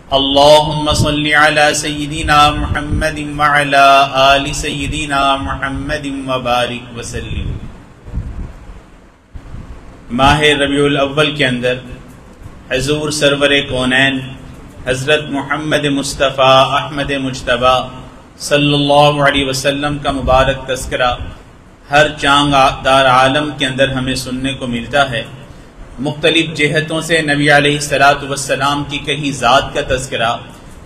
اللهم صل على سيدنا محمد وعلى آل سيدنا محمد وبارك وسلم۔ ماہ ربیع الاول کے اندر حضور سرور کونین حضرت محمد مصطفیٰ احمد مجتبیٰ صلی اللہ علیہ وسلم کا مبارک تذکرہ ہر چاند دار عالم کے اندر ہمیں سننے کو ملتا ہے۔ مختلف جہتوں سے نبی علیہ السلام کی کہیں ذات کا تذکرہ،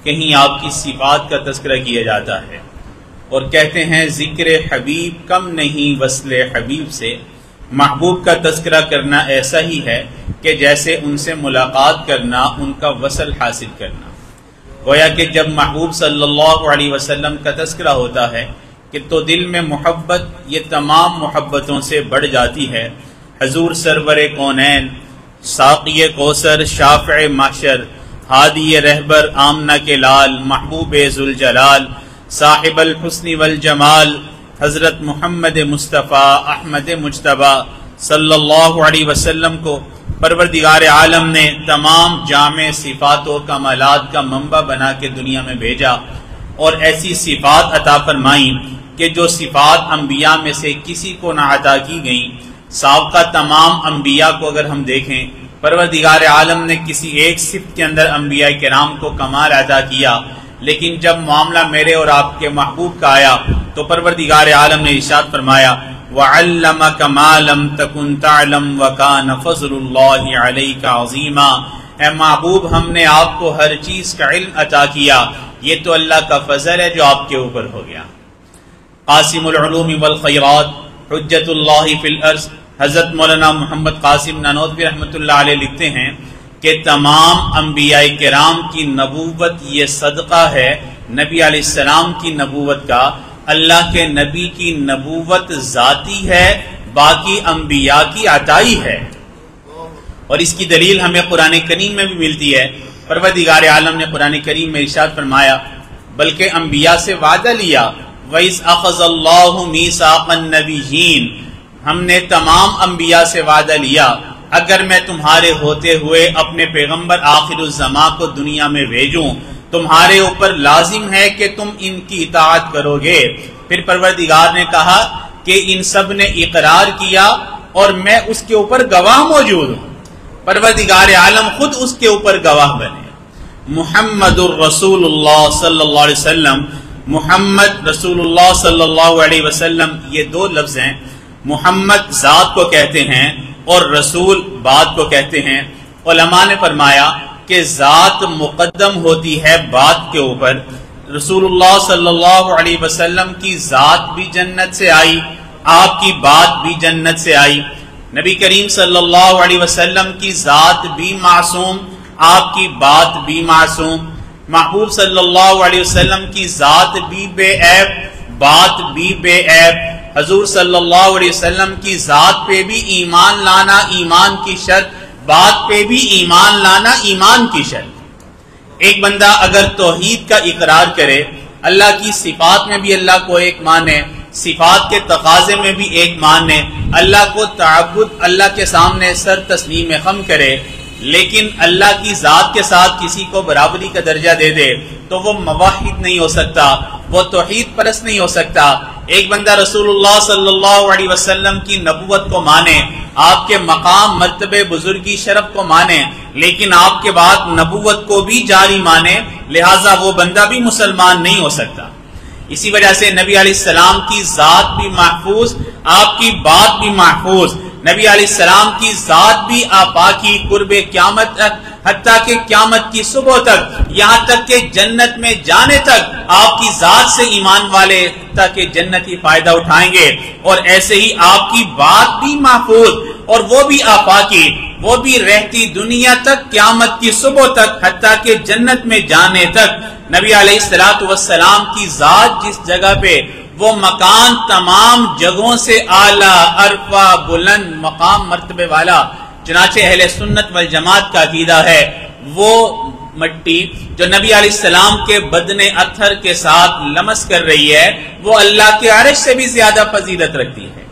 کہیں آپ کی صفات کا تذکرہ کیا جاتا ہے، اور کہتے ہیں ذکر حبیب کم نہیں وصل حبیب سے۔ محبوب کا تذکرہ کرنا ایسا ہی ہے کہ جیسے ان سے ملاقات کرنا، ان کا وصل حاصل کرنا۔ گویا کہ جب محبوب صلی اللہ علیہ وسلم کا تذکرہ ہوتا ہے کہ تو دل میں محبت یہ تمام محبتوں سے بڑھ جاتی ہے۔ حضور سرور کونین، ساقی کوثر، شافع محشر، ہادی رہبر، آمنہ کے لال، محبوب ذوالجلال، صاحب الحسن والجمال، حضرت محمد مصطفیٰ احمد مجتبیٰ صلی اللہ علیہ وسلم کو پروردگار عالم نے تمام جامع صفات و کمالات کا منبع بنا کے دنیا میں بھیجا، اور ایسی صفات عطا فرمائیں کہ جو صفات انبیاء میں سے کسی کو نہ عطا کی گئیں۔ سابقہ تمام انبیاء کو اگر ہم دیکھیں، پروردگار عالم نے کسی ایک صفت کے اندر انبیاء کرام کو کمال عطا کیا، لیکن جب معاملہ میرے اور آپ کے محبوب کا آیا تو پروردگار عالم نے ارشاد فرمایا وَعَلَّمَكَ مَا لَمْ تَكُنْ تَعْلَمْ وَكَانَ فَضْلُ اللَّهِ عَلَيْكَ عَظِيمًا۔ اے محبوب، ہم نے آپ کو ہر چیز کا علم عطا کیا، یہ تو اللہ کا فضل ہے جو آپ کے اوپر ہو گیا۔ قاسم العلوم والخیرات، حجت اللہ فی الارض، حضرت مولانا محمد قاسم نانوتوی رحمۃ اللہ علیہ لکھتے ہیں کہ تمام انبیاء کرام کی نبوت یہ صدقہ ہے نبی علیہ السلام کی نبوت کا۔ اللہ کے نبی کی نبوت ذاتی ہے، باقی انبیاء کی عطائی ہے، اور اس کی دلیل ہمیں قرآن کریم میں بھی ملتی ہے۔ پروردگار عالم نے قرآن کریم میں ارشاد فرمایا بلکہ انبیاء سے وعدہ لیا وَإِذْ أَخَذَ اللَّهُ مِيثَاقَ النَّبِيِّينَ، ہم نے تمام انبیاء سے وعدہ لیا اگر میں تمہارے ہوتے ہوئے اپنے پیغمبر آخر الزمان کو دنیا میں بھیجوں، تمہارے اوپر لازم ہے کہ تم ان کی اطاعت کرو گے۔ پھر پروردگار نے کہا کہ ان سب نے اقرار کیا اور میں اس کے اوپر گواہ موجود ہوں۔ پروردگار عالم خود اس کے اوپر گواہ بنے۔ محمد الرسول اللہ صلی اللہ علیہ وسلم، محمد رسول اللہ صلی اللہ علیہ وسلم، یہ دو لفظ ہیں۔ محمد ذات کو کہتے ہیں اور رسول بات کو کہتے ہیں۔ علماء نے فرمایا کہ ذات مقدم ہوتی ہے بات کے اوپر۔ رسول اللہ صلی اللہ علیہ وسلم کی ذات بھی جنت سے آئی، آپ کی بات بھی جنت سے آئی۔ نبی کریم صلی اللہ علیہ وسلم کی ذات بھی معصوم، آپ کی بات بھی معصوم۔ محبوب صلی اللہ علیہ وسلم کی ذات بھی بے عیب، بات بھی بے عیب۔ حضور صلی اللہ علیہ وسلم کی ذات پہ بھی ایمان لانا ایمان کی شرط، بات پہ بھی ایمان لانا ایمان کی شرط۔ ایک بندہ اگر توحید کا اقرار کرے، اللہ کی صفات میں بھی اللہ کو ایک مانے، صفات کے تقاضے میں بھی ایک مانے، اللہ کو تعبد، اللہ کے سامنے سر تسلیم خم کرے، لیکن اللہ کی ذات کے ساتھ کسی کو برابری کا درجہ دے دے تو وہ موحد نہیں ہو سکتا، وہ توحید پرست نہیں ہو سکتا۔ ایک بندہ رسول اللہ صلی اللہ علیہ وسلم کی نبوت کو مانے، آپ کے مقام، مرتبے، بزرگی، شرف کو مانے، لیکن آپ کے بعد نبوت کو بھی جاری مانے، لہٰذا وہ بندہ بھی مسلمان نہیں ہو سکتا۔ اسی وجہ سے نبی علیہ السلام کی ذات بھی محفوظ، آپ کی بات بھی محفوظ۔ نبی علیہ السلام کی ذات بھی آپاکی قرب قیامت تک، حتیٰ کہ قیامت کی صبح تک، یہاں تک کہ جنت میں جانے تک آپ کی ذات سے ایمان والے تاکہ جنتی فائدہ اٹھائیں گے، اور ایسے ہی آپ کی بات بھی محفوظ اور وہ بھی آپاکی، وہ بھی رہتی دنیا تک، قیامت کی صبح تک، حتیٰ کہ جنت میں جانے تک۔ نبی علیہ السلام کی ذات جس جگہ پہ، وہ مکان تمام جگہوں سے اعلیٰ، عرفہ، بلند مقام مرتبے والا۔ چنانچہ اہل سنت والجماعت کا عقیدہ ہے وہ مٹی جو نبی علیہ السلام کے بدن اطہر کے ساتھ لمس کر رہی ہے، وہ اللہ کے عرش سے بھی زیادہ فضیلت رکھتی ہے۔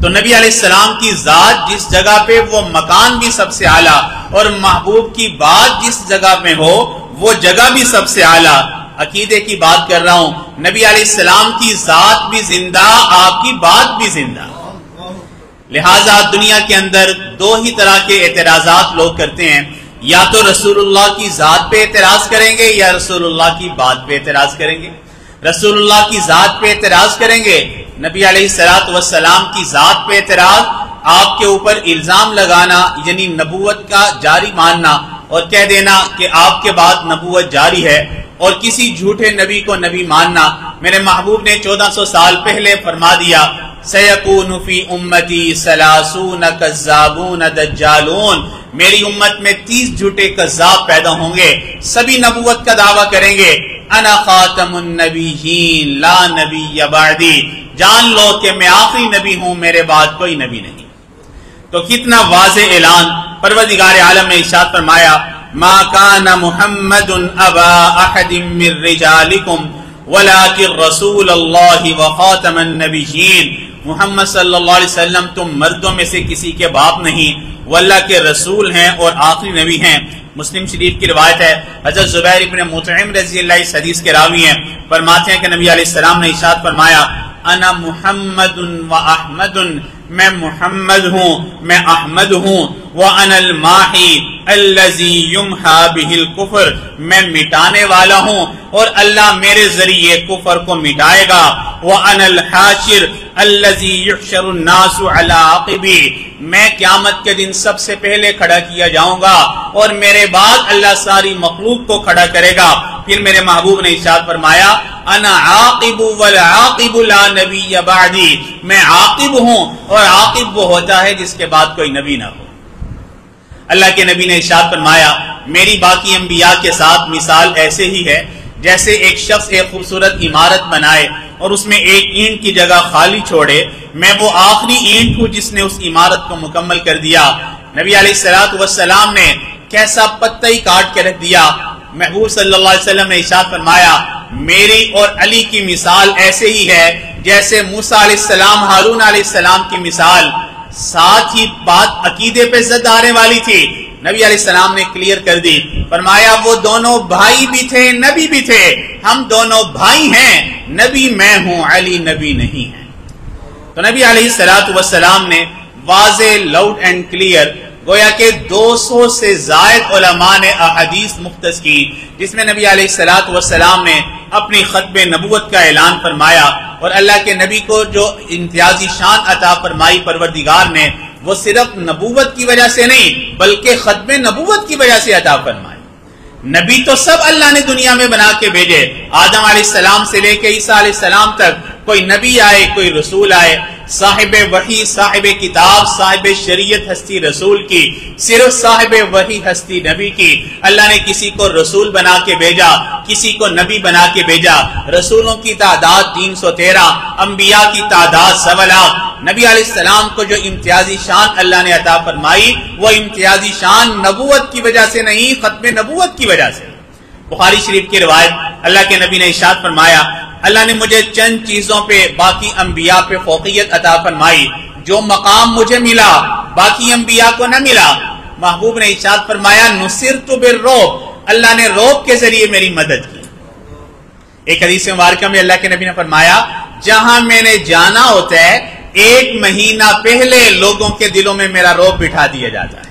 تو نبی علیہ السلام کی ذات جس جگہ پہ وہ مکان بھی سب سے اعلیٰ اور محبوب کی بات جس جگہ پہ ہو وہ جگہ بھی سب سے اعلیٰ. عقیدے کی بات کر رہا ہوں. نبی علیہ السلام کی ذات بھی زندہ، آپ کی بات بھی زندہ. لہٰذا دنیا کے اندر دو ہی طرح کے اعتراضات لوگ کرتے ہیں، یا تو رسول اللہ کی ذات پہ اعتراض کریں گے یا رسول اللہ کی بات پہ اعتراض کریں گے. رسول اللہ کی ذات پہ اعتراض کریں گے، نبی علیہ السلام کی ذات پہ اعتراض، آپ کے اوپر الزام لگانا یعنی نبوت کا جاری ماننا اور کہہ دینا کہ آپ کے بعد نبوت جاری ہے اور کسی جھوٹے نبی کو نبی ماننا. میرے محبوب نے 1400 سال پہلے فرما دیا سَيَكُونُ فِي أُمَّتِي 30 كَذَّابُونَ دَجَّالُونَ، میری امت میں 30 جھوٹے کذاب پیدا ہوں گے، سبھی نبوت کا دعویٰ کریں گے. انا خاتم النبیین لا نبی بعدی، جان لو کہ میں آخری نبی ہوں، میرے بعد کوئی نبی نہیں. تو کتنا واضح اعلان. پروردگار عالم نے ارشاد فرمایا ما کان محمد ابا احد من رجالکم ولکن رسول اللہ وخاتم النبیین، محمد صلی اللہ علیہ وسلم تم مردوں میں سے کسی کے باپ نہیں، وہ اللہ کے رسول ہیں اور آخری نبی ہیں. مسلم شریف کی روایت ہے، حضرت زبیر ابن مطعم رضی اللہ اس حدیث کے راوی ہیں، فرماتے ہیں کہ نبی علیہ السلام نے ارشاد فرمایا انا محمد و احمد، میں محمد ہوں میں احمد ہوں، وَأَنَا الْمَاحِي الَّذِي يُمْحَى بِهِ الْكُفْرِ، میں مٹانے والا ہوں اور اللہ میرے ذریعے کفر کو مٹائے گا. وَأَنَا الْحَاشِرُ الَّذِي يُحْشَرُ النَّاسُ عَلَىٰ عَقِبِي، میں قیامت کے دن سب سے پہلے کھڑا کیا جاؤں گا اور میرے بعد اللہ ساری مخلوق کو کھڑا کرے گا. پھر میرے محبوب نے ارشاد فرمایا انا عاقب والعاقب لا نبی بعدی، میں عاقب ہوں اور عاقب وہ ہوتا ہے جس کے بعد کوئی نبی نہ ہو. اللہ کے نبی نے ارشاد فرمایا میری باقی انبیاء کے ساتھ مثال ایسے ہی ہے جیسے ایک شخص ایک خوبصورت عمارت بنائے اور اس میں ایک اینٹ کی جگہ خالی چھوڑے، میں وہ آخری اینٹ ہوں جس نے اس عمارت کو مکمل کر دیا. نبی علیہ السلام نے کیسا پتہ ہی کاٹ کے رکھ دیا. محبوب صلی اللہ علیہ وسلم نے ارشاد فرمایا میری اور علی کی مثال ایسے ہی ہے جیسے موسیٰ علیہ السلام ہارون علیہ السلام کی مثال. ساتھ ہی بات عقیدے پہ زد آنے والی تھی، نبی علیہ السلام نے کلیئر کر دی، فرمایا وہ دونوں بھائی بھی تھے نبی بھی تھے، ہم دونوں بھائی ہیں، نبی میں ہوں علی نبی نہیں ہے. تو نبی علیہ السلام نے واضح لاؤڈ اینڈ کلیئر گویا کہ 200 سے زائد علماء نے احادیث مختص کی جس میں نبی علیہ السلام نے اپنی ختم نبوت کا اعلان فرمایا اور اللہ کے نبی کو جو امتیازی شان عطا فرمائی پروردگار نے وہ صرف نبوت کی وجہ سے نہیں بلکہ ختم نبوت کی وجہ سے عطا فرمائی. نبی تو سب اللہ نے دنیا میں بنا کے بھیجے، آدم علیہ السلام سے لے کے عیسیٰ علیہ السلام تک کوئی نبی آئے کوئی رسول آئے، صاحب وحی صاحب کتاب صاحب شریعت ہستی رسول کی، صرف صاحب وحی ہستی نبی کی. اللہ نے کسی کو رسول بنا کے بھیجا، کسی کو نبی بنا کے بھیجا. رسولوں کی تعداد 313، انبیاء کی تعداد 1.25 لاکھ. نبی علیہ السلام کو جو امتیازی شان اللہ نے عطا فرمائی وہ امتیازی شان نبوت کی وجہ سے نہیں، ختم نبوت کی وجہ سے. بخاری شریف کی روایت، اللہ کے نبی نے ارشاد فرمایا اللہ نے مجھے چند چیزوں پہ باقی انبیاء پہ فوقیت عطا فرمائی، جو مقام مجھے ملا باقی انبیاء کو نہ ملا. محبوب نے ارشاد فرمایا نصرت بالرعب، اللہ نے رعب کے ذریعے میری مدد کی. ایک حدیث مبارکہ میں اللہ کے نبی نے فرمایا جہاں میں نے جانا ہوتا ہے 1 مہینہ پہلے لوگوں کے دلوں میں میرا رعب بٹھا دیا جاتا ہے.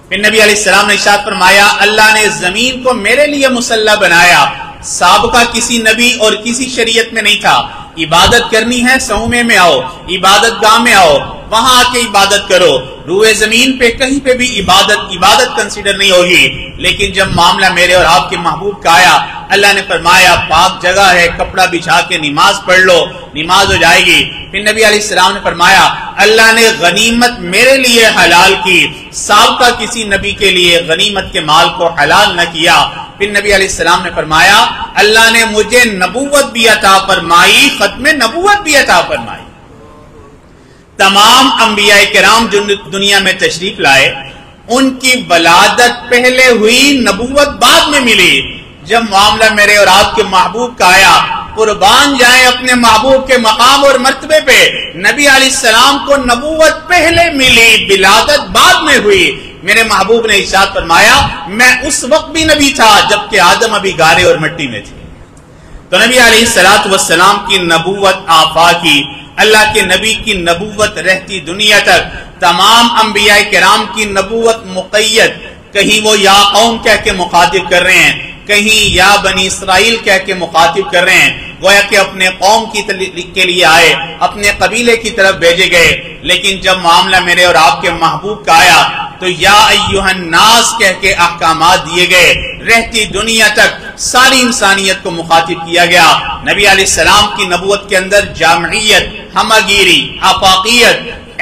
پھر نبی علیہ السلام نے ارشاد فرمایا اللہ نے زمین کو میرے لیے مسلح بنایا، سابقہ کسی نبی اور کسی شریعت میں نہیں تھا. عبادت کرنی ہے صومعے میں آؤ، عبادت گاہ میں آؤ، وہاں آ کے عبادت کرو. روئے زمین پہ کہیں پہ بھی عبادت کنسیڈر نہیں ہوگی. لیکن جب معاملہ میرے اور آپ کے محبوب کا آیا اللہ نے فرمایا پاک جگہ ہے، کپڑا بچھا کے نماز پڑھ لو، نماز ہو جائے گی. پھر نبی علیہ السلام نے فرمایا اللہ نے غنیمت میرے لیے حلال کی، سابقہ کسی نبی کے لیے غنیمت کے مال کو حلال نہ کیا. پھر نبی علیہ السلام نے فرمایا اللہ نے مجھے نبوت بھی عطا فرمائی، ختم نبوت بھی عطا فرمائی. تمام انبیاء کرام جو دنیا میں تشریف لائے ان کی ولادت پہلے ہوئی، نبوت بعد میں ملی. جب معاملہ میرے اور آپ کے محبوب کا آیا قربان جائیں اپنے محبوب کے مقام اور مرتبے پہ. نبی علیہ السلام کو نبوت پہلے ملی، ولادت بعد میں ہوئی. میرے محبوب نے ارشاد فرمایا میں اس وقت بھی نبی تھا جبکہ آدم ابھی گارے اور مٹی میں تھے. تو نبی علیہ السلام کی نبوت آفاقی، اللہ کے نبی کی نبوت رہتی دنیا تک. تمام انبیاء کرام کی نبوت مقید، کہیں وہ یا قوم کہہ کے مخاطب کر رہے ہیں، کہیں یا بنی اسرائیل کہہ کے مخاطب کر رہے ہیں، گویا کہ اپنے قوم کے لیے آئے، اپنے قبیلے کی طرف بھیجے گئے. لیکن جب معاملہ میرے اور آپ کے محبوب کا آیا تو یا ایھا الناس کہہ کے احکامات دیے گئے. رہتی دنیا تک ساری انسانیت کو مخاطب کیا گیا. نبی علیہ السلام کی نبوت کے اندر جامعیت، ہمگیری، آفاقیت،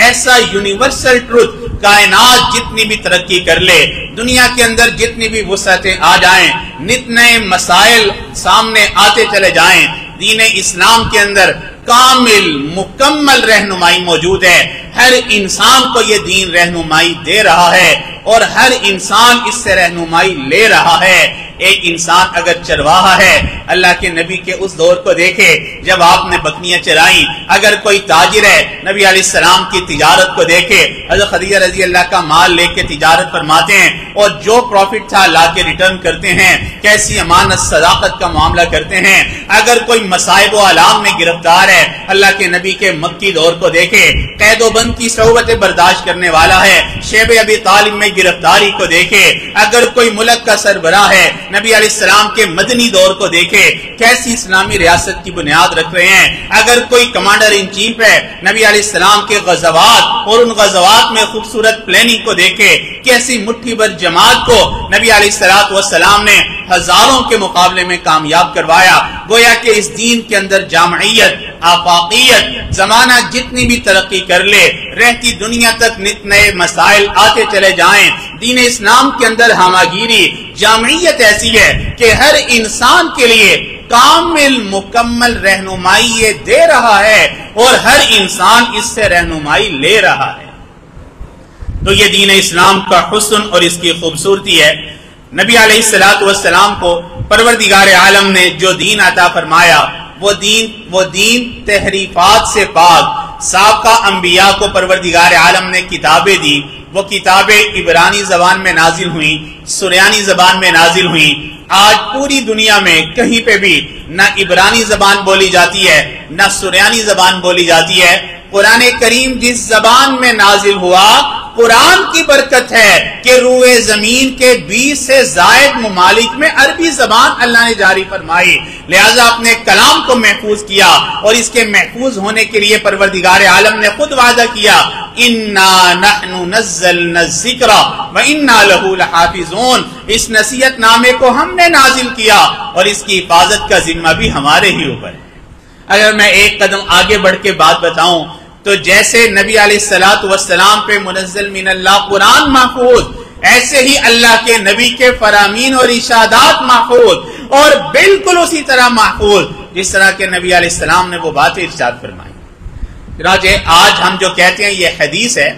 ایسا یونیورسل ٹروتھ، کائنات جتنی بھی ترقی کر لے، دنیا کے اندر جتنی بھی وسعتیں آ جائیں، نت نئے مسائل سامنے آتے چلے جائیں، دین اسلام کے اندر کامل مکمل رہنمائی موجود ہے. ہر انسان کو یہ دین رہنمائی دے رہا ہے اور ہر انسان اس سے رہنمائی لے رہا ہے. ایک انسان اگر چرواہا ہے، اللہ کے نبی کے اس دور کو دیکھے جب آپ نے بکریاں چرائیں. اگر کوئی تاجر ہے، نبی علیہ السلام کی تجارت کو دیکھے، حضرت خدیجہ رضی اللہ کا مال لے کے تجارت فرماتے ہیں اور جو پروفٹ تھا لا کے ریٹرن کرتے ہیں، کیسی امانت صداقت کا معاملہ کرتے ہیں. اگر کوئی مصائب و آلام میں گرفتار ہے، اللہ کے نبی کے مکی دور کو دیکھے، قید و بند کی صعوبتیں برداشت کرنے والا ہے. شیب ابی طالب میں گرفتاری کو دیکھے. اگر کوئی ملک کا سربراہ ہے، نبی علیہ السلام کے مدنی دور کو دیکھے، کیسی اسلامی ریاست کی بنیاد رکھ رہے ہیں. اگر کوئی کمانڈر ان چیف ہے، نبی علیہ السلام کے غزوات اور ان غزوات میں خوبصورت پلاننگ کو دیکھے، کیسی مٹھی بھر جماعت کو نبی علیہ السلام نے ہزاروں کے مقابلے میں کامیاب کروایا. گویا کہ اس دین کے اندر جامعیت، آفاقیت، زمانہ جتنی بھی ترقی کر لے، رہتی دنیا تک نت نئے مسائل آتے چلے جائیں، دین اسلام کے اندر ہمگیری، جامعیت ایسی ہے کہ ہر انسان کے لیے کامل مکمل رہنمائی یہ دے رہا ہے اور ہر انسان اس سے رہنمائی لے رہا ہے. تو یہ دین اسلام کا حسن اور اس کی خوبصورتی ہے. نبی علیہ السلام کو پروردگار عالم نے جو دین عطا فرمایا، وہ دین تحریفات سے پاک. سابقہ انبیاء کو پروردگار عالم نے کتابیں دی. وہ کتابیں عبرانی زبان میں نازل ہوئیں، سریانی زبان میں نازل ہوئیں. آج پوری دنیا میں کہیں پہ بھی نہ عبرانی زبان بولی جاتی ہے نہ سریانی زبان بولی جاتی ہے. قرآن کریم جس زبان میں نازل ہوا، قرآن کی برکت ہے کہ روئے زمین کے 20 سے زائد ممالک میں عربی زبان اللہ نے جاری فرمائی. لہذا اپنے کلام کو محفوظ کیا اور اس کے محفوظ ہونے کے لیے پروردگار عالم نے خود وعدہ کیا، اِنَّا نَحْنُ نَزَّلْنَا الذِّكْرَ وَإِنَّا لَهُ لَحَافِظُونَ. اس نصیحت نامے کو ہم نے نازل کیا اور اس کی حفاظت کا ذمہ بھی ہمارے ہی اوپر ہے. اگر میں ایک قدم آگے بڑھ کے بات بتاؤں تو جیسے نبی علیہ السلام پہ منزل من اللہ قرآن محفوظ، ایسے ہی اللہ کے نبی کے فرامین اور ارشادات محفوظ، اور بالکل اسی طرح محفوظ جس طرح کے نبی علیہ السلام نے وہ باتیں ارشاد فرمائی. چنانچہ آج ہم جو کہتے ہیں یہ حدیث ہے،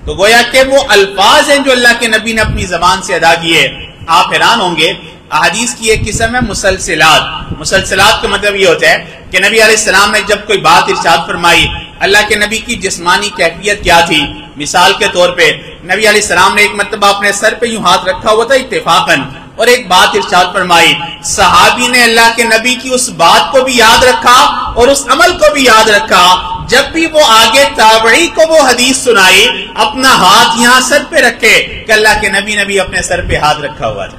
تو گویا کہ وہ الفاظ ہیں جو اللہ کے نبی نے اپنی زبان سے ادا کیے. آپ حیران ہوں گے، احادیث کی ایک قسم ہے مسلسلات. مسلسلات کا مطلب یہ ہوتا ہے کہ نبی علیہ السلام نے جب کوئی بات ارشاد فرمائی، اللہ کے نبی کی جسمانی کیفیت کیا تھی. مثال کے طور پہ نبی علیہ السلام نے ایک مرتبہ اپنے سر پہ یوں ہاتھ رکھا ہوا تھا اتفاقاً، اور ایک بات ارشاد فرمائی. صحابی نے اللہ کے نبی کی اس بات کو بھی یاد رکھا اور اس عمل کو بھی یاد رکھا. جب بھی وہ آگے تابعی کو وہ حدیث سنائی، اپنا ہاتھ یہاں سر پہ رکھے کہ اللہ کے نبی نے بھی اپنے سر پہ ہاتھ رکھا ہوا تھا.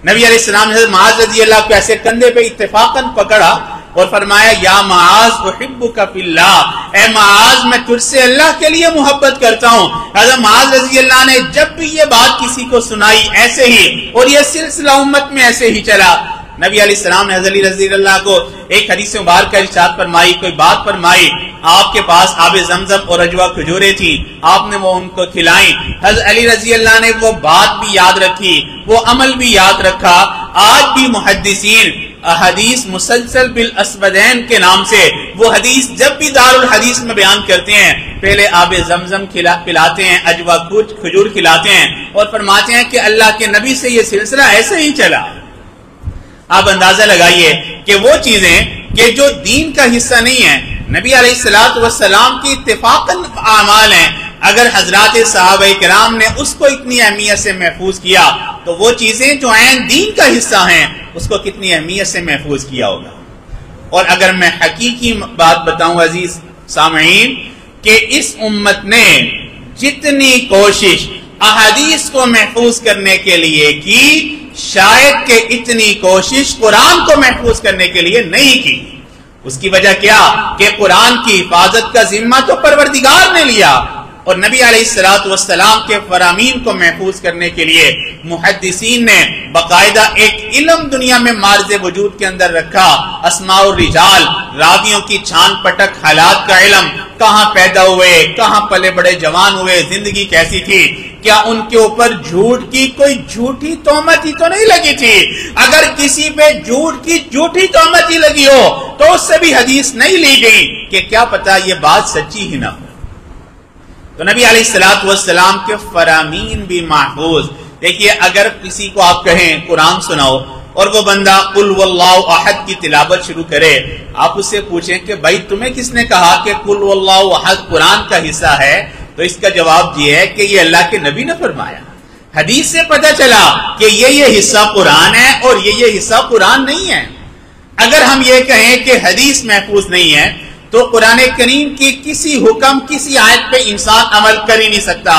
نبی علیہ السلام نے حضرت معاذ رضی اللہ کو ایسے کندھے پہ اتفاقاً پکڑا اور فرمایا، یا معاذ احبک فی اللہ، اے معاذ میں تجھ سے اللہ کے لیے محبت کرتا ہوں. حضرت معاذ رضی اللہ نے جب بھی یہ بات کسی کو سنائی ایسے ہی، اور یہ سلسلہ امت میں ایسے ہی چلا. نبی علیہ السلام نے حضرت علی رضی اللہ کو ایک حدیث مبارک کا ارشاد فرمائی، کوئی بات فرمائی. آپ کے پاس آب زمزم اور اجوا کھجوریں تھی، آپ نے وہ ان کو کھلائیں. حضرت علی رضی اللہ نے وہ بات بھی یاد رکھی، وہ عمل بھی یاد رکھا. آج بھی محدثین حدیث مسلسل بالاسودین کے نام سے وہ حدیث جب بھی دار الحدیث میں بیان کرتے ہیں، پہلے آب زمزم پلاتے ہیں، اجوا کھجور کھلاتے ہیں اور فرماتے ہیں کہ اللہ کے نبی سے یہ سلسلہ ایسے ہی چلا. آپ اندازہ لگائیے کہ وہ چیزیں کہ جو دین کا حصہ نہیں ہے، نبی علیہ الصلوۃ والسلام کی اتفاقاً اعمال ہیں، اگر حضرات صحابہ کرام نے اس کو اتنی اہمیت سے محفوظ کیا تو وہ چیزیں جو عین دین کا حصہ ہیں اس کو کتنی اہمیت سے محفوظ کیا ہوگا۔ اور اگر میں حقیقی بات بتاؤں عزیز سامعین، کہ اس امت نے جتنی کوشش احادیث کو محفوظ کرنے کے لیے کی، شاید کہ اتنی کوشش قرآن کو محفوظ کرنے کے لیے نہیں کی۔ اس کی وجہ کیا؟ کہ قرآن کی حفاظت کا ذمہ تو پروردگار نے لیا، اور نبی علیہ الصلوۃ والسلام کے فرامین کو محفوظ کرنے کے لیے محدثین نے باقاعدہ ایک علم دنیا میں معرض وجود کے اندر رکھا، اسماء الرجال، راویوں کی چھان پٹک حالات کا علم، کہاں پیدا ہوئے، کہاں پلے بڑے جوان ہوئے، زندگی کیسی تھی، کیا ان کے اوپر جھوٹ کی کوئی جھوٹی تہمت ہی تو نہیں لگی تھی؟ اگر کسی پہ جھوٹ کی جھوٹی تہمت ہی لگی ہو تو اس سے بھی حدیث نہیں لی گئی کہ کیا پتا یہ بات سچی ہی نہ ہو۔ تو نبی علیہ الصلوۃ والسلام کے فرامین بھی محفوظ۔ دیکھیے، اگر کسی کو آپ کہیں قرآن سناؤ اور وہ بندہ قل واللہ احد کی تلاوت شروع کرے، آپ اس سے پوچھیں کہ بھائی تمہیں کس نے کہا کہ قل واللہ احد قرآن کا حصہ ہے؟ تو اس کا جواب یہ ہے کہ یہ اللہ کے نبی نے فرمایا، حدیث سے پتہ چلا کہ یہ حصہ قرآن ہے اور یہ حصہ قرآن نہیں ہے۔ اگر ہم یہ کہیں کہ حدیث محفوظ نہیں ہے تو قرآن کریم کی کسی حکم، کسی آیت پہ انسان عمل کر ہی نہیں سکتا۔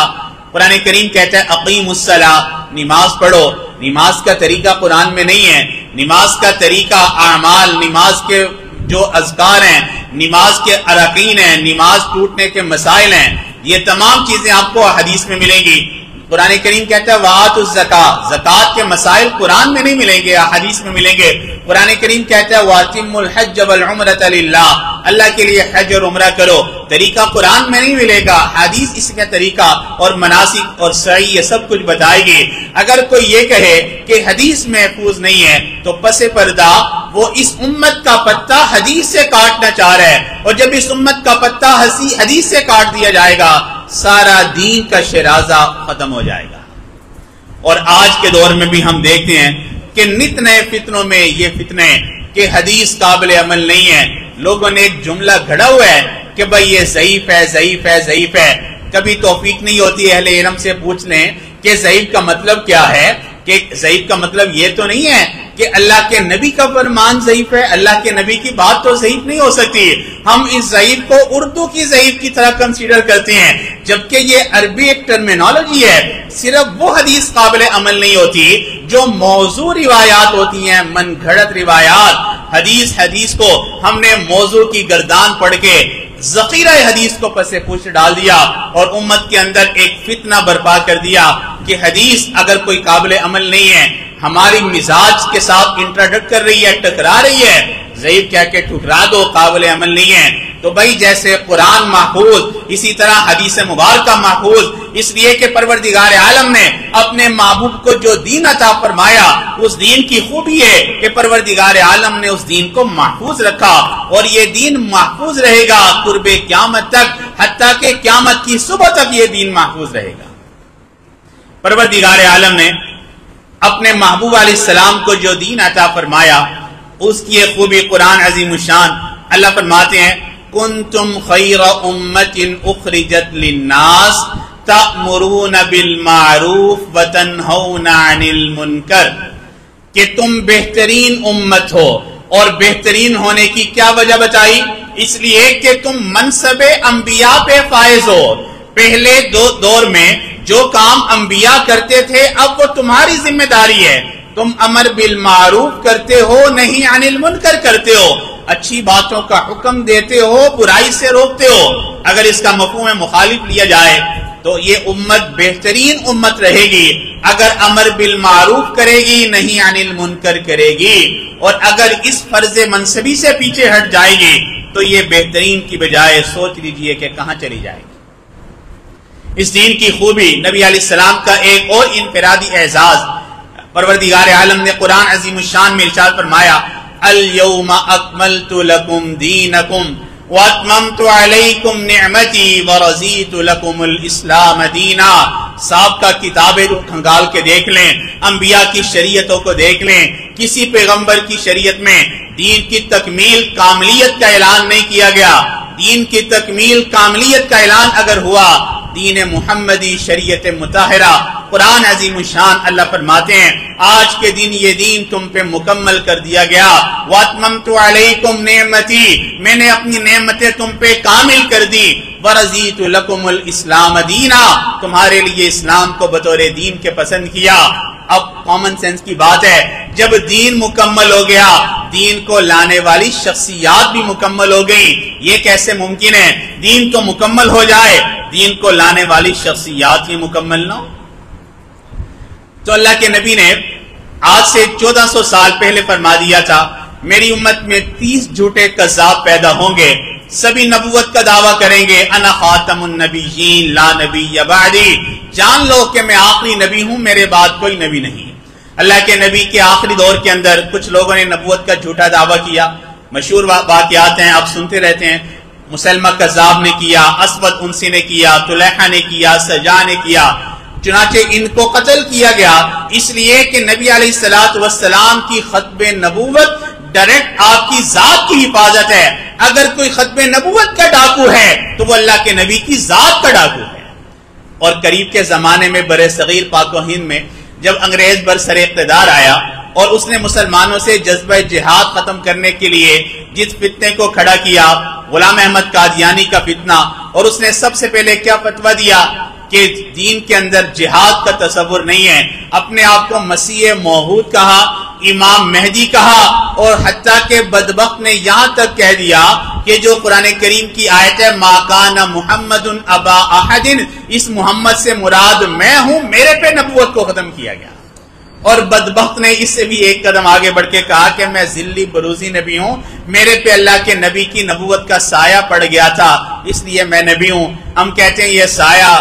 قرآن کریم کہتا ہے اقیم الصلاۃ، نماز پڑھو۔ نماز کا طریقہ قرآن میں نہیں ہے، نماز کا طریقہ اعمال، نماز کے جو اذکار ہیں، نماز کے ارکین ہیں، نماز ٹوٹنے کے مسائل ہیں، یہ تمام چیزیں آپ کو حدیث میں ملیں گی۔ قرآن کریم کہتا ہے وآتوا الزکاۃ، زکوٰۃ کے مسائل قرآن میں نہیں ملیں گے، حدیث میں ملیں گے۔ قرآن کریم کہتا ہے وَأَتِمُّوا الْحَجَّ وَالْعُمْرَةَ لِلَّهِ، اللہ کے لیے حج اور عمرہ کرو۔ طریقہ قرآن میں نہیں ملے گا، حدیث اس کا طریقہ اور مناسک اور سعی یہ سب کچھ بتائے گی۔ اگر کوئی یہ کہے کہ حدیث محفوظ نہیں ہے تو پس پردہ وہ اس امت کا پتہ حدیث سے کاٹنا چاہ رہا ہے، اور جب اس امت کا پتہ حدیث سے کاٹ دیا جائے گا سارا دین کا شیرازہ ختم ہو جائے گا۔ اور آج کے دور میں بھی ہم دیکھتے ہیں کہ نت نئے فتنوں میں یہ فتنے کہ حدیث قابل عمل نہیں ہے، لوگوں نے ایک جملہ گھڑا ہوا ہے کہ بھئی یہ ضعیف ہے، ضعیف ہے، ضعیف ہے۔ کبھی توفیق نہیں ہوتی اہل علم سے پوچھ لیں کہ ضعیف کا مطلب کیا ہے، کہ ضعیف کا مطلب یہ تو نہیں ہے کہ اللہ کے نبی کا فرمان ضعیف ہے، اللہ کے نبی کی بات تو ضعیف نہیں ہو سکتی۔ ہم اس ضعیف کو اردو کی ضعیف کی طرح کنسیڈر کرتے ہیں، جبکہ یہ عربی ایک ٹرمینالوجی ہے۔ صرف وہ حدیث قابل عمل نہیں ہوتی جو موضوع روایات ہوتی ہیں، من گھڑت روایات۔ حدیث کو ہم نے موضوع کی گردان پڑھ کے ذخیرہ حدیث کو پس پوچھ ڈال دیا اور امت کے اندر ایک فتنہ برپا کر دیا کہ حدیث اگر کوئی قابل عمل نہیں ہے، ہماری مزاج کے ساتھ انٹراڈکٹ کر رہی ہے، ٹکرا رہی ہے، ضعیف کہہ کے ٹھکرا دو، قابل عمل نہیں ہے۔ تو بھائی جیسے قرآن محفوظ، اسی طرح حدیث مبارکہ محفوظ، اس لیے کہ پروردگار عالم نے اپنے محبوب کو جو دین عطا فرمایا اس دین کی خوبی ہے کہ پروردگار عالم نے اس دین کو محفوظ رکھا، اور یہ دین محفوظ رہے گا قرب قیامت تک، حتیٰ کہ قیامت کی صبح تک یہ دین محفوظ رہے گا۔ پروردگار عالم نے اپنے محبوب علیہ السلام کو جو دین عطا فرمایا اس کی ایک خوبی قرآن عظیم الشان، اللہ فرماتے ہیں کنتم خیر امت اخرجت للناس تأمرون بالمعروف وتنہون عن المنکر، کہ تم بہترین امت ہو، اور بہترین ہونے کی کیا وجہ بتائی؟ اس لیے کہ تم منصب انبیاء پہ فائز ہو۔ پہلے دور میں جو کام انبیاء کرتے تھے اب وہ تمہاری ذمہ داری ہے، تم امر بالمعروف کرتے ہو، نہیں عن المنکر کرتے ہو، اچھی باتوں کا حکم دیتے ہو، برائی سے روکتے ہو۔ اگر اس کا مفہوم مخالف لیا جائے تو یہ امت بہترین امت رہے گی اگر امر بالمعروف کرے گی، نہیں عن المنکر کرے گی، اور اگر اس فرض منصبی سے پیچھے ہٹ جائے گی تو یہ بہترین کی بجائے سوچ لیجئے کہ کہاں چلی جائے گی۔ اس دین کی خوبی، نبی علیہ السلام کا ایک اور انفرادی اعزاز، پروردگار عالم نے قرآن عظیم الشان میں ارشاد فرمایا اليوم اکملت لکم دینکم واتممت علیکم نعمتی ورضیت لکم الاسلام دینا۔ صاحب کا کتابیں کھنگال کے دیکھ لیں، انبیاء کی شریعتوں کو دیکھ لیں، کسی پیغمبر کی شریعت میں دین کی تکمیل کاملیت کا اعلان نہیں کیا گیا. دین کی تکمیل کاملیت کا اعلان اگر ہوا، دین محمدی شریعت مطہرہ قرآن عظیم الشان اللہ فرماتے ہیں آج کے دن یہ دین تم پہ مکمل کر دیا گیا. وَأَتْمَمْتُ عَلَيْكُمْ نِعْمَتِي، میں نے اپنی نعمتیں تم پہ کامل کر دی. وَرَضِيتُ لَكُمُ الْإِسْلَامَ دِينًا، تمہارے لیے اسلام کو بطور دین کے پسند کیا. اب کامن سینس کی بات ہے، جب دین مکمل ہو گیا، دین کو لانے والی شخصیات بھی مکمل ہو گئی. یہ کیسے ممکن ہے؟ دین تو مکمل ہو جائے، دین کو لانے والی شخصیات ہی مکمل نہ ہو. تو اللہ کے نبی نے آج سے 1400 سال پہلے فرما دیا تھا میری امت میں 30 جھوٹے کذاب پیدا ہوں گے، سبھی نبوت کا دعویٰ کریں گے انا خاتم النبیین لا نبی بعدی، جان لو کہ میں آخری نبی ہوں، میرے بعد کوئی نبی نہیں. اللہ کے نبی کے آخری دور کے اندر کچھ لوگوں نے نبوت کا جھوٹا دعویٰ کیا. مشہور واقعات ہیں، آپ سنتے رہتے ہیں. مسلمہ کذاب نے کیا، اسود انسی نے کیا، طلحہ نے کیا، سجا نے کیا. چنانچہ ان کو قتل کیا گیا اس لیے کہ نبی علیہ السلام کی ختم نبوت ڈائریکٹ آپ کی ذات کی حفاظت ہے. اگر کوئی ختم نبوت کا ڈاکو ہے تو وہ اللہ کے نبی کی ذات کا ڈاکو ہے. اور قریب کے زمانے میں برِ صغیر پاک و ہند میں جب انگریز برسر اقتدار آیا اور اس نے مسلمانوں سے جذبہ جہاد ختم کرنے کے لیے جس فتنے کو کھڑا کیا، غلام احمد قادیانی کا فتنہ، اور اس نے سب سے پہلے کیا فتویٰ دیا کہ دین کے اندر جہاد کا تصور نہیں ہے. اپنے آپ کو مسیح موعود کہا، امام مہدی کہا، اور حتیٰ کہ بدبخت نے یہاں تک کہہ دیا کہ جو قرآن کریم کی آیت ہے ما کان محمد ابا احد، اس محمد سے مراد میں ہوں، میرے پہ نبوت کو ختم کیا گیا. اور بدبخت نے اس سے بھی ایک قدم آگے بڑھ کے کہا کہ میں ذلی بروزی نبی ہوں، میرے پہ اللہ کے نبی کی نبوت کا سایہ پڑ گیا تھا اس لیے میں نبی ہوں. ہم کہتے ہیں یہ سایہ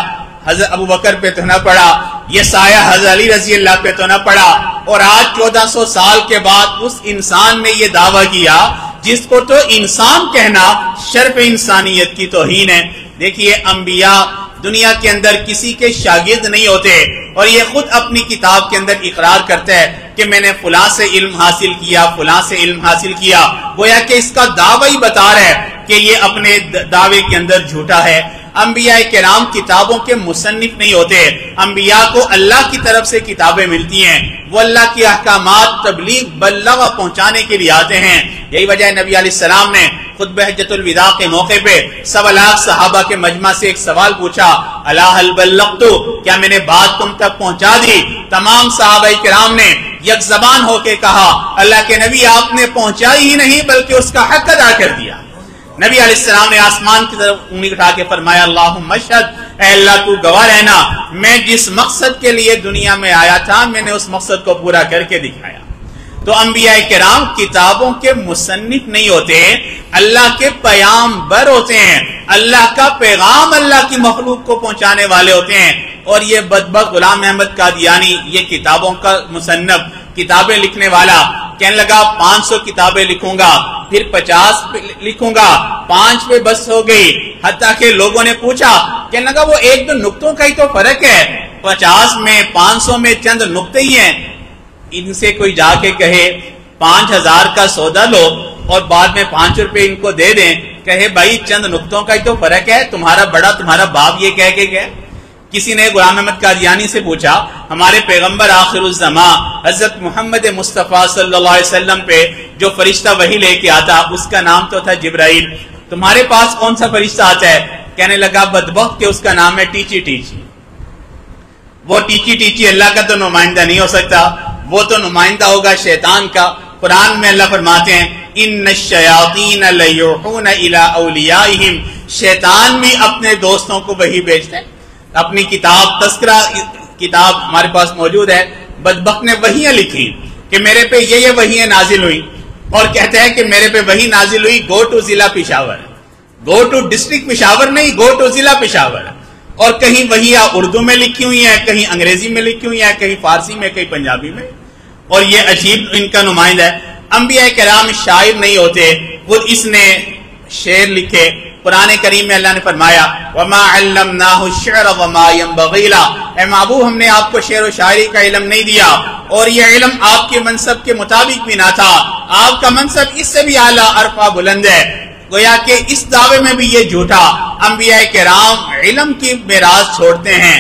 حضرت ابو بکر پہ تو نہ پڑا، یہ سایہ حضرت علی رضی اللہ پہ تو نہ پڑا. اور آج 1400 سال کے بعد اس انسان نے یہ دعویٰ کیا جس کو تو انسان کہنا شرف انسانیت کی توہین ہے. دیکھیے انبیاء دنیا کے اندر کسی کے شاگرد نہیں ہوتے، اور یہ خود اپنی کتاب کے اندر اقرار کرتا ہے کہ میں نے فلاں سے علم حاصل کیا، فلاں سے علم حاصل کیا. گویا کہ اس کا دعویٰ ہی بتا رہا ہے کہ یہ اپنے دعوے کے اندر جھوٹا ہے. انبیاء کرام کتابوں کے مصنف نہیں ہوتے، انبیاء کو اللہ کی طرف سے کتابیں ملتی ہیں، وہ اللہ کی احکامات تبلیغ بلغ پہنچانے کے لیے آتے ہیں. یہی وجہ ہے نبی علیہ السلام نے خطبہ حجۃ الوداع کے موقع پہ 1.25 لاکھ صحابہ کے مجمع سے ایک سوال پوچھا، الا هل بلغت، کیا میں نے بات تم تک پہنچا دی؟ تمام صحابہ کرام نے یک زبان ہو کے کہا اللہ کے نبی آپ نے پہنچائی ہی نہیں بلکہ اس کا حق ادا کر دیا. نبی علیہ السلام نے آسمان کی طرف انگلی اٹھا کے فرمایا اللہم اشہد، اے اللہ تو گواہ رہنا، میں جس مقصد کے لیے دنیا میں آیا تھا میں نے اس مقصد کو پورا کر کے دکھایا. تو انبیاء کرام کتابوں کے مصنف نہیں ہوتے، اللہ کے پیغامبر ہوتے ہیں، اللہ کا پیغام اللہ کی مخلوق کو پہنچانے والے ہوتے ہیں. اور یہ بدبخت غلام احمد قادیانی یہ کتابوں کا مصنف، کتابیں لکھنے والا، کہنے لگا 500 کتابیں لکھوں گا، پھر 50 لکھوں گا، 5 پہ بس ہو گئی. حتیٰ کہ لوگوں نے پوچھا، کہنے لگا وہ ایک دو نقطوں کا ہی تو فرق ہے، 50 میں 500 میں چند نقطے ہی ہیں. ان سے کوئی جا کے کہے 5000 کا سودا لو اور بعد میں 5 روپے ان کو دے دیں، کہے بھائی چند نقطوں کا ہی تو فرق ہے، تمہارا بڑا تمہارا باپ یہ کہہ کے گئے. کسی نے غلام احمد قادیانی سے پوچھا ہمارے پیغمبر آخر الزمان حضرت محمد مصطفیٰ صلی اللہ علیہ وسلم پہ جو فرشتہ وحی لے کے آتا اس کا نام تو تھا جبرائیل، تمہارے پاس کون سا فرشتہ آتا ہے؟ کہنے لگا بدبخت کہ اس کا نام ہے ٹیچی ٹیچی. وہ ٹیچی ٹیچی اللہ کا تو نمائندہ نہیں ہو سکتا، وہ تو نمائندہ ہوگا شیطان کا. قرآن میں اللہ فرماتے ہیں ان الشیاطین لیوحون الی اولیائہم، شیطان بھی اپنے دوستوں کو وحی بھیجتے ہیں. اپنی کتاب تذکرہ کتاب ہمارے پاس موجود ہے، بدبخت نے وحیاں لکھی کہ میرے پہ یہ وحیاں نازل ہوئی، اور کہتے ہیں کہ میرے پہ وحی نازل ہوئی گو ٹو ضلع Peshawar, go to district Peshawar نہیں، گو ٹو ضلع پشاور. اور کہیں وحیاں اردو میں لکھی ہوئی ہیں، کہیں انگریزی میں لکھی ہوئی ہیں، کہیں فارسی میں، کہیں پنجابی میں. اور یہ عجیب ان کا نمائندہ ہے. انبیاء کرام شاعر نہیں ہوتے، خود اس نے شعر لکھے قرآن کریم میں اللہ نے فرمایا وَمَا عَلَّمْنَاهُ الشِّعْرَ وَمَا يَنبَغِي لَهُ، اے محبوب ہم نے آپ کو شعر و شاعری کا علم نہیں دیا، اور یہ علم آپ کے منصب کے مطابق بھی نہ تھا، آپ کا منصب اس سے بھی اعلیٰ عرفہ بلند ہے۔ گویا کہ اس دعوے میں بھی یہ جھوٹا، انبیاء کرام علم کی میراث چھوڑتے ہیں،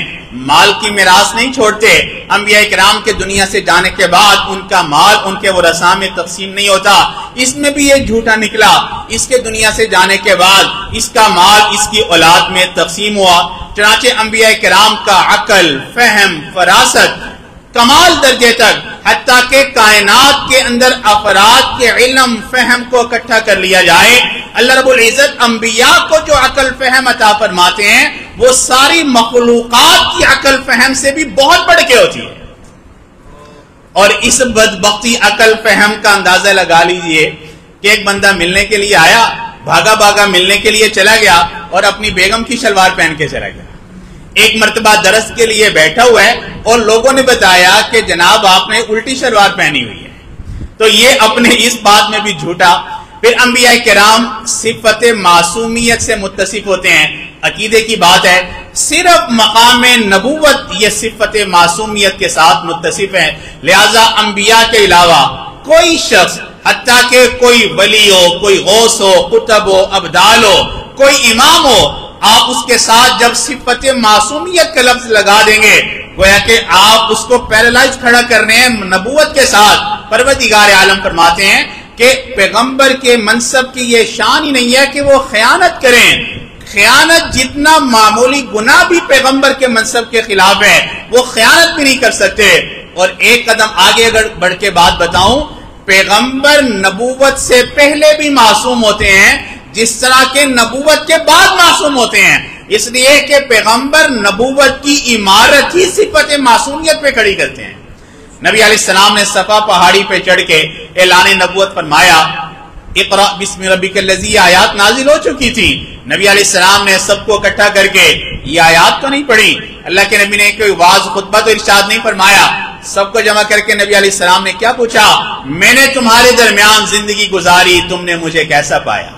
مال کی میراث نہیں چھوڑتے۔ انبیاء کرام کے دنیا سے جانے کے بعد ان کا مال ان کے ورثاء میں تقسیم نہیں ہوتا، اس میں بھی یہ جھوٹا نکلا۔ اس کے دنیا سے جانے کے بعد اس کا مال اس کی اولاد میں تقسیم ہوا۔ چنانچہ انبیاء کرام کا عقل، فہم، فراست کمال درجے تک، حتیٰ کہ کائنات کے اندر افراد کے علم فہم کو اکٹھا کر لیا جائے، اللہ رب العزت انبیاء کو جو عقل فہم عطا فرماتے ہیں وہ ساری مخلوقات کی عقل فہم سے بھی بہت بڑھ کے ہوتی ہے۔ اور اس بدبختی عقل فہم کا اندازہ لگا لیجئے کہ ایک بندہ ملنے کے لیے آیا، بھاگا بھاگا ملنے کے لیے چلا گیا اور اپنی بیگم کی شلوار پہن کے چلا گیا۔ ایک مرتبہ درس کے لیے بیٹھا ہوا ہے اور لوگوں نے بتایا کہ جناب آپ نے الٹی شلوار پہنی ہوئی ہے، تو یہ اپنے اس بات میں بھی جھوٹا۔ پھر انبیاء کرام صفت معصومیت سے متصف ہوتے ہیں، عقیدے کی بات ہے، صرف مقام نبوت یہ صفت معصومیت کے ساتھ متصف ہے، لہذا انبیاء کے علاوہ کوئی شخص، حتیٰ کہ کوئی ولی ہو، کوئی غوث ہو، قطب ہو، ابدال ہو، کوئی امام ہو، آپ اس کے ساتھ جب صفت معصومیت کا لفظ لگا دیں گے گویا کہ آپ اس کو پیرالائز کھڑا کر رہے ہیں نبوت کے ساتھ۔ پروردگار عالم فرماتے ہیں کہ پیغمبر کے منصب کی یہ شان ہی نہیں ہے کہ وہ خیانت کریں، خیانت جتنا معمولی گناہ بھی پیغمبر کے منصب کے خلاف ہے، وہ خیانت بھی نہیں کر سکتے۔ اور ایک قدم آگے اگر بڑھ کے بات بتاؤں، پیغمبر نبوت سے پہلے بھی معصوم ہوتے ہیں جس طرح کے نبوت کے بعد معصوم ہوتے ہیں، اس لیے کہ پیغمبر نبوت کی عمارت ہی صفت معصومیت پہ کھڑی کرتے ہیں۔ نبی علیہ السلام نے صفا پہاڑی پہ چڑھ کے اعلان نبوت فرمایا، اقرأ بسم ربک الذی آیات نازل ہو چکی تھی، نبی علیہ السلام نے سب کو اکٹھا کر کے یہ آیات تو نہیں پڑھی، اللہ کے نبی نے کوئی واعظ خطبہ تو ارشاد نہیں فرمایا، سب کو جمع کر کے نبی علیہ السلام نے کیا پوچھا، میں نے تمہارے درمیان زندگی گزاری، تم نے مجھے کیسا پایا؟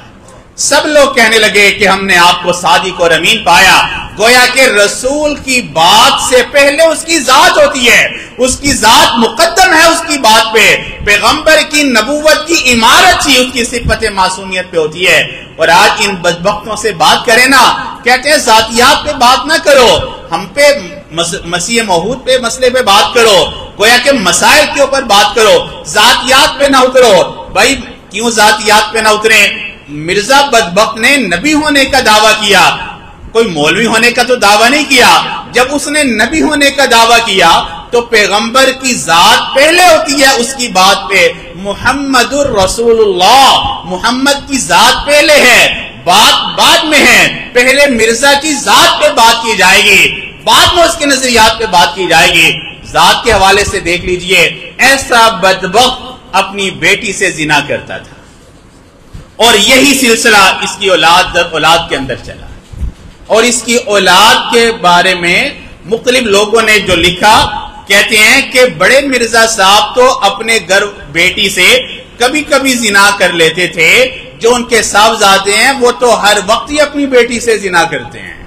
سب لوگ کہنے لگے کہ ہم نے آپ کو صادق اور امین پایا۔ گویا کہ رسول کی بات سے پہلے اس کی ذات ہوتی ہے، اس کی ذات مقدم ہے اس کی بات پہ، پیغمبر کی نبوت کی عمارت ہی اس کی صفت معصومیت پہ ہوتی ہے۔ اور آج ان بدبختوں سے بات کریں نا، کہتے ہیں ذاتیات پہ بات نہ کرو، ہم پہ مسیح موعود پہ مسئلے پہ بات کرو، گویا کہ مسائل کے اوپر بات کرو، ذاتیات پہ نہ اترو۔ بھائی کیوں ذاتیات پہ نہ اتریں؟ مرزا بدبخت نے نبی ہونے کا دعویٰ کیا، کوئی مولوی ہونے کا تو دعویٰ نہیں کیا۔ جب اس نے نبی ہونے کا دعویٰ کیا تو پیغمبر کی ذات پہلے ہوتی ہے اس کی بات پہ، محمد الرسول اللہ، محمد کی ذات پہلے ہے، بات بعد میں ہے۔ پہلے مرزا کی ذات پہ بات کی جائے گی، بعد میں اس کے نظریات پہ بات کی جائے گی۔ ذات کے حوالے سے دیکھ لیجئے، ایسا بدبخت اپنی بیٹی سے زنا کرتا تھا اور یہی سلسلہ اس کی اولاد در اولاد کے اندر چلا، اور اس کی اولاد کے بارے میں مختلف لوگوں نے جو لکھا، کہتے ہیں کہ بڑے مرزا صاحب تو اپنے گھر بیٹی سے کبھی کبھی زنا کر لیتے تھے، جو ان کے صاحبزادے ہیں وہ تو ہر وقت ہی اپنی بیٹی سے زنا کرتے ہیں۔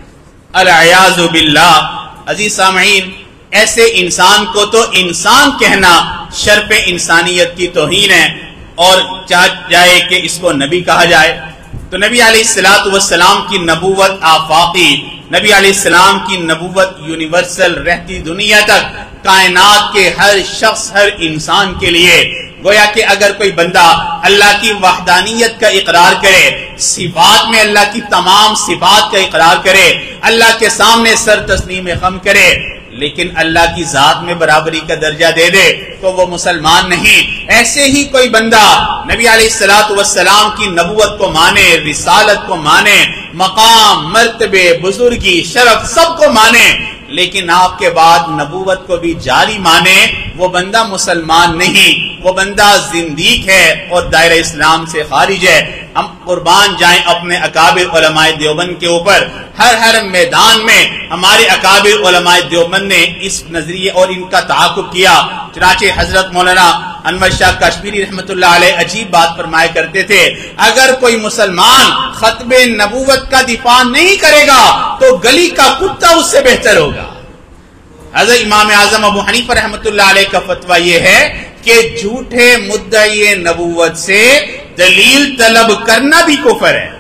العیاذ باللہ۔ عزیز سامعین، ایسے انسان کو تو انسان کہنا شرف انسانیت کی توہین ہے، اور چاہ جائے کہ اس کو نبی کہا جائے تو نبی علیہ السلام کی نبوت آفاقی، نبی علیہ السلام کی نبوت یونیورسل، رہتی دنیا تک، کائنات کے ہر شخص، ہر انسان کے لیے۔ گویا کہ اگر کوئی بندہ اللہ کی وحدانیت کا اقرار کرے، صفات میں اللہ کی تمام صفات کا اقرار کرے، اللہ کے سامنے سر تسلیم خم کرے، لیکن اللہ کی ذات میں برابری کا درجہ دے دے تو وہ مسلمان نہیں۔ ایسے ہی کوئی بندہ نبی علیہ السلام کی نبوت کو مانے، رسالت کو مانے، مقام، مرتبے، بزرگی، شرف سب کو مانے، لیکن آپ کے بعد نبوت کو بھی جاری مانے، وہ بندہ مسلمان نہیں، وہ بندہ زندیق ہے اور دائرہ اسلام سے خارج ہے۔ ہم قربان جائیں اپنے اکابر علماء دیوبند کے اوپر، ہر میدان میں ہمارے اکابر علماء دیوبند نے اس نظریے اور ان کا تعاقب کیا۔ چنانچہ حضرت مولانا انور شاہ کشمیری رحمۃ اللہ علیہ عجیب بات فرمایا کرتے تھے، اگر کوئی مسلمان ختم نبوت کا دفاع نہیں کرے گا تو گلی کا کتا اس سے بہتر ہوگا۔ حضرت امام اعظم ابو حنیفہ رحمۃ اللہ علیہ کا فتویٰ یہ ہے کہ جھوٹے مدعی نبوت سے دلیل طلب کرنا بھی کفر ہے۔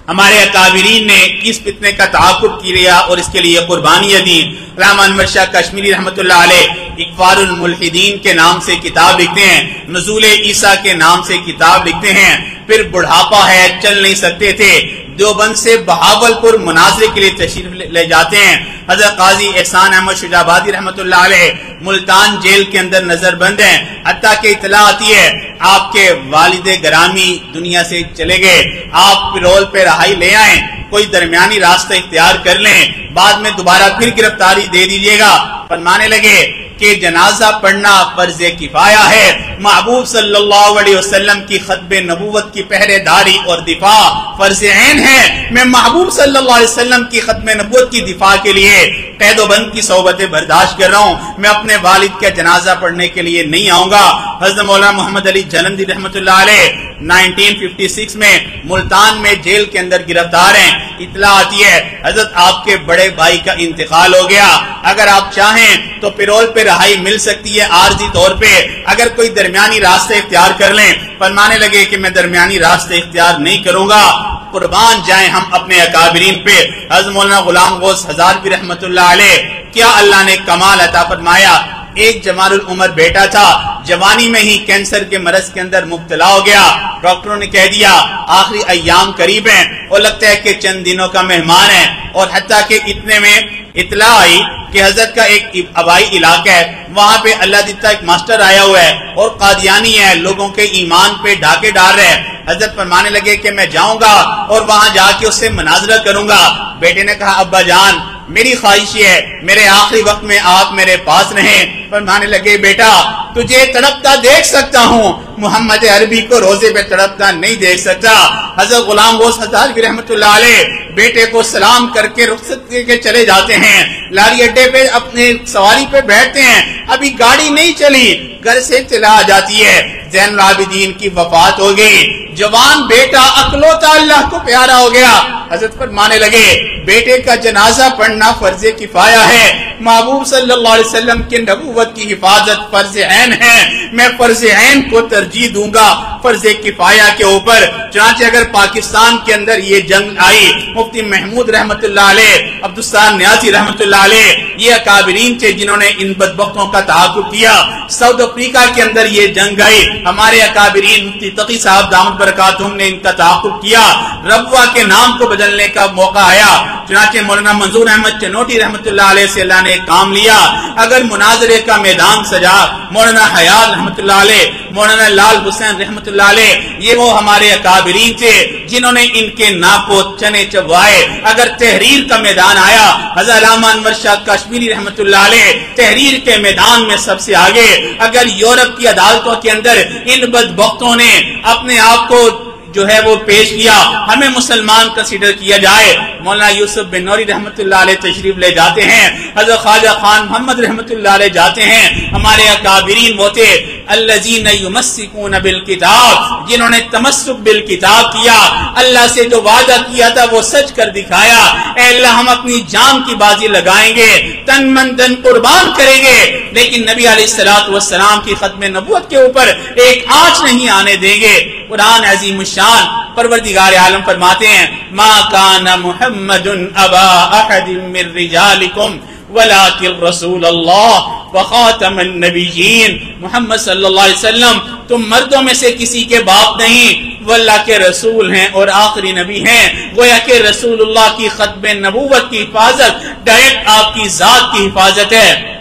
ہمارے اکابرین نے اس فتنے کا تعاقب کیا اور اس کے لیے قربانیاں دی۔ علامہ انور شاہ کشمیری رحمۃ اللہ علیہ اقفار الملحدین کے نام سے کتاب لکھتے ہیں، نزول عیسیٰ کے نام سے کتاب لکھتے ہیں، پھر بڑھاپا ہے چل نہیں سکتے تھے، دیوبند سے بہاولپور مناظرے کے لیے تشریف لے جاتے ہیں۔ حضرت قاضی احسان احمد شجاع آبادی رحمۃ اللہ علیہ ملتان جیل کے اندر نظر بند ہیں، حتیٰ کہ اطلاع آتی ہے آپ کے والد گرامی دنیا سے چلے گئے، آپ پیرول پہ رہائی لے آئیں، کوئی درمیانی راستہ اختیار کر لیں، بعد میں دوبارہ پھر گرفتاری دے دیجیے گا۔ فرمانے لگے کہ جنازہ پڑھنا فرض کفایہ ہے، محبوب صلی اللہ علیہ وسلم کی ختم نبوت کی پہرے داری اور دفاع فرض عین ہے۔ میں محبوب صلی اللہ علیہ وسلم کی ختم نبوت کی دفاع کے لیے قید و بند کی صحبتیں برداشت کر رہا ہوں، میں اپنے والد کا جنازہ پڑھنے کے لیے نہیں آؤں گا۔ حضرت مولانا محمد علی جلندی رحمۃ اللہ علیہ 1956 میں ملتان میں جیل کے اندر گرفتار ہیں، اطلاع آتی ہے حضرت آپ کے بڑے بھائی کا انتقال ہو گیا، اگر آپ چاہیں تو پیرول پہ رہائی مل سکتی ہے عارضی طور پہ، اگر کوئی درمیانی راستے اختیار کر لیں۔ فرمانے لگے کہ میں درمیانی راستے اختیار نہیں کروں گا۔ قربان جائیں ہم اپنے اکابرین پہ۔ حضرت مولانا غلام غوث ہزاروی رحمۃ اللہ علیہ، کیا اللہ نے کمال عطا فرمایا، ایک جمال العمر بیٹا تھا، جوانی میں ہی کینسر کے مرض کے اندر مبتلا ہو گیا، ڈاکٹروں نے کہہ دیا آخری ایام قریب ہیں اور لگتا ہے کہ چند دنوں کا مہمان ہے، اور حتیٰ کہ اتنے میں اطلاع آئی کہ حضرت کا ایک آبائی علاقہ ہے، وہاں پہ اللہ دیتا ایک ماسٹر آیا ہوا ہے اور قادیانی ہے، لوگوں کے ایمان پہ ڈاکے ڈال رہے ہیں۔ حضرت فرمانے لگے کہ میں جاؤں گا اور وہاں جا کے اس سے مناظرہ کروں گا۔ بیٹے نے کہا ابا جان میری خواہش ہے میرے آخری وقت میں آپ میرے پاس رہیں۔ فرمانے لگے بیٹا تجھے تڑپتا دیکھ سکتا ہوں، محمد عربی کو روزے پہ تڑپتا نہیں دیکھ سکتا۔ حضرت غلام غوث ہزاروی رحمۃ اللہ علیہ بیٹے کو سلام کر کے رخصت کے چلے جاتے ہیں، لاری اڈے پہ اپنے سواری پہ بیٹھتے ہیں، ابھی گاڑی نہیں چلی، گھر سے اطلاع آ جاتی ہے زین العابدین کی وفات ہو گئی، جوان بیٹا اکلوتا اللہ کو پیارا ہو گیا۔ حضرت فرمانے لگے بیٹے کا جنازہ پڑھنا فرض کفایہ ہے، محبوب صلی اللہ علیہ وسلم کی نبوت کی حفاظت فرض عین ہے، میں فرض عین کو ترجیح دوں گا فرض کفایہ کے اوپر۔ چنانچہ اگر پاکستان کے اندر یہ جنگ آئی، مفتی محمود رحمت اللہ علیہ، عبدالستان نیازی رحمت اللہ علیہ، یہ اکابرین تھے جنہوں نے ان بدبختوں کا تعاقب کیا۔ ساؤتھ افریقہ کے اندر یہ جنگ آئی، ہمارے اکابرین مفتی تقی صاحب دامت برکاتہم نے ان کا تعاقب کیا، ربوہ کے نام کو بدلنے کا موقع آیا، چنانچہ مولانا منظور احمد چنوٹی رحمت اللہ علیہ سے اللہ نے کام لیا۔ اگر مناظرے کا میدان سجا، مولانا حیال رحمت اللہ علیہ، مولانا لال حسین رحمت اللہ علیہ، یہ وہ ہمارے اکابرین تھے جنہوں نے ان کے ناپو چنے چبوائے۔ اگر تحریر کا میدان آیا، حضرت علامہ انور شاہ کشمیری رحمت اللہ علیہ تحریر کے میدان میں سب سے آگے۔ اگر یورپ کی عدالتوں کے اندر ان بدبختوں نے اپنے آپ کو جو ہے وہ پیش کیا، ہمیں مسلمان کنسیڈر کیا جائے۔ مولانا یوسف بن نوری رحمت اللہ علیہ تشریف لے جاتے ہیں، حضرت خواجہ خان محمد رحمت اللہ علیہ جاتے ہیں، ہمارے اکابرین وہ تھے الذین یمسکون بالکتاب، جنہوں نے تمسک بالکتاب کیا، اللہ سے جو وعدہ کیا تھا وہ سچ کر دکھایا۔ اے اللہ ہم اپنی جان کی بازی لگائیں گے، تن من دن قربان کریں گے، لیکن نبی علیہ الصلوۃ والسلام کی ختم نبوت کے اوپر ایک آنچ نہیں آنے دیں گے۔ قرآن عظیم الشان پروردگار عالم فرماتے ہیں ما کان محمد ابا احد من رجالکم ولکن رسول اللہ وخاتم النبیین، محمد صلی اللہ علیہ وسلم تم مردوں میں سے کسی کے باپ نہیں، وہ اللہ کے رسول ہیں اور آخری نبی ہیں، گویا کہ رسول اللہ کی ختم نبوت کی حفاظت ڈائریکٹ آپ کی ذات کی حفاظت ہے۔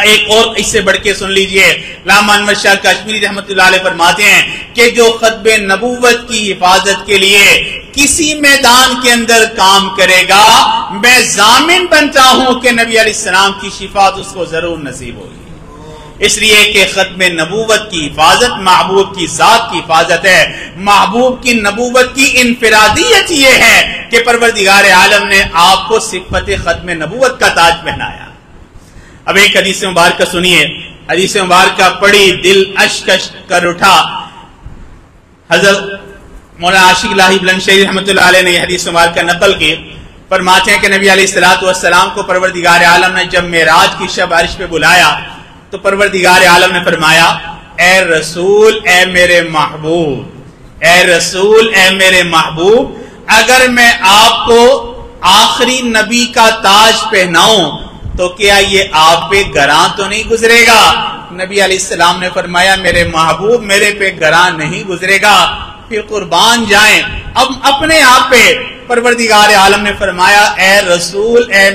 ایک اور اس سے بڑھ کے سن لیجئے، علامہ انور شاہ کشمیری رحمت اللہ علیہ فرماتے ہیں کہ جو ختم نبوت کی حفاظت کے لیے کسی میدان کے اندر کام کرے گا، میں ضامن بنتا ہوں کہ نبی علیہ السلام کی شفاعت اس کو ضرور نصیب ہوگی۔ اس لیے کہ ختم نبوت کی حفاظت محبوب کی ذات کی حفاظت ہے. محبوب کی نبوت کی انفرادیت یہ ہے کہ پروردگار عالم نے آپ کو صفت ختم نبوت کا تاج پہنایا. اب ایک حدیث مبارکہ سنیے. حدیث مبارکہ پڑھی دل اشک کر اٹھا. حضرت مولانا عاشق الہی بلندشہری رحمۃ اللہ علیہ نے یہ حدیث مبارکہ نقل کی. فرماتے ہیں کہ نبی علیہ الصلوۃ والسلام کو پروردگار عالم نے جب معراج کی شب عرش پہ بلایا تو پروردگار عالم نے فرمایا اے رسول اے میرے محبوب، اے رسول اے میرے محبوب، اگر میں آپ کو آخری نبی کا تاج پہناؤں تو کیا یہ آپ پہ گراں تو نہیں گزرے گا؟ نبی علیہ السلام نے فرمایا میرے محبوب میرے پہ گراں نہیں گزرے گا. پھر قربان جائیں اب اپنے آپ پہ. پروردگار عالم نے فرمایا اے رسول اے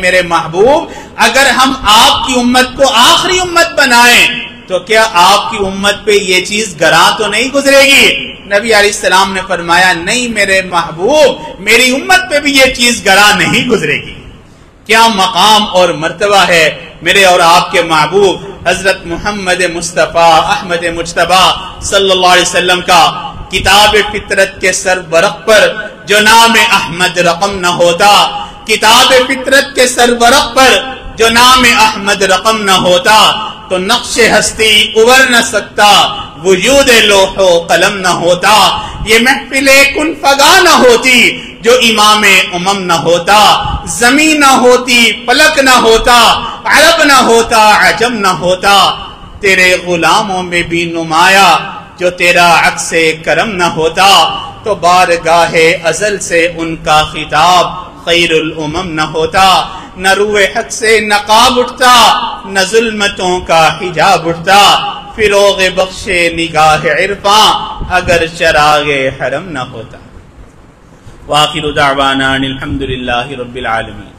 میرے محبوب، اگر ہم آپ کی امت کو آخری امت بنائیں تو کیا آپ کی امت پہ یہ چیز گراں تو نہیں گزرے گی؟ نبی علیہ السلام نے فرمایا نہیں میرے محبوب، میری امت پہ بھی یہ چیز گراں نہیں گزرے گی. کیا مقام اور مرتبہ ہے میرے اور آپ کے محبوب حضرت محمد مصطفیٰ احمد مجتبیٰ صلی اللہ علیہ وسلم کا. کتاب فطرت کے سر برق پر جو نام احمد رقم نہ ہوتا، کتاب فطرت کے سر برق پر جو نام احمد رقم نہ ہوتا تو نقش ہستی ابھر نہ سکتا، وجود لوح و قلم نہ ہوتا. یہ محفل کن فگا نہ ہوتی جو امام امم نہ ہوتا، زمین نہ ہوتی فلک نہ ہوتا، عرب نہ ہوتا عجم نہ ہوتا. تیرے غلاموں میں بھی نمایا جو تیرا عکس کرم نہ ہوتا تو بارگاہ ازل سے ان کا خطاب خیر الامم نہ ہوتا. نہ روح حق سے نقاب اٹھتا، نہ ظلمتوں کا حجاب اٹھتا. فروغ بخش نگاہ عرفاں اگر چراغ حرم نہ ہوتا. وآخر دعوانا الحمدللہ رب العالمین.